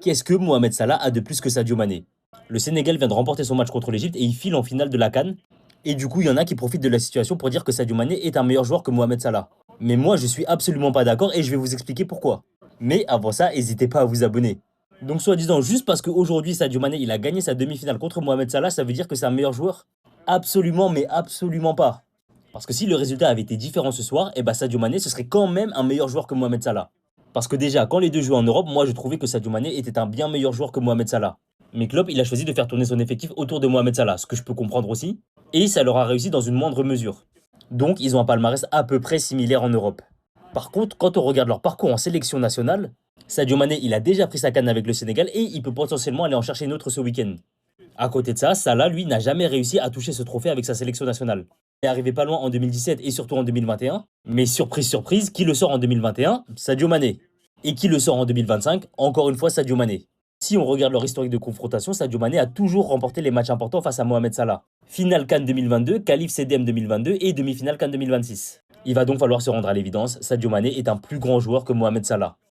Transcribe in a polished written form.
Qu'est-ce que Mohamed Salah a de plus que Sadio Mané? Le Sénégal vient de remporter son match contre l'Égypte et il file en finale de la CAN. Et du coup, il y en a qui profitent de la situation pour dire que Sadio Mané est un meilleur joueur que Mohamed Salah. Mais moi, je suis absolument pas d'accord et je vais vous expliquer pourquoi. Mais avant ça, n'hésitez pas à vous abonner. Donc, soi-disant, juste parce qu'aujourd'hui, Sadio Mané, il a gagné sa demi-finale contre Mohamed Salah, ça veut dire que c'est un meilleur joueur? Absolument, mais absolument pas. Parce que si le résultat avait été différent ce soir, eh ben Sadio Mané, ce serait quand même un meilleur joueur que Mohamed Salah. Parce que déjà, quand les deux jouaient en Europe, moi je trouvais que Sadio Mané était un bien meilleur joueur que Mohamed Salah. Mais Klopp, il a choisi de faire tourner son effectif autour de Mohamed Salah, ce que je peux comprendre aussi. Et ça leur a réussi dans une moindre mesure. Donc ils ont un palmarès à peu près similaire en Europe. Par contre, quand on regarde leur parcours en sélection nationale, Sadio Mané, il a déjà pris sa canne avec le Sénégal et il peut potentiellement aller en chercher une autre ce week-end. À côté de ça, Salah, lui, n'a jamais réussi à toucher ce trophée avec sa sélection nationale. Il est arrivé pas loin en 2017 et surtout en 2021. Mais surprise, surprise, qui le sort en 2021? Sadio Mané. Et qui le sort en 2025? Encore une fois, Sadio Mané. Si on regarde leur historique de confrontation, Sadio Mané a toujours remporté les matchs importants face à Mohamed Salah. Finale CAN 2022, qualif CDM 2022 et demi-finale CAN 2026. Il va donc falloir se rendre à l'évidence, Sadio Mané est un plus grand joueur que Mohamed Salah.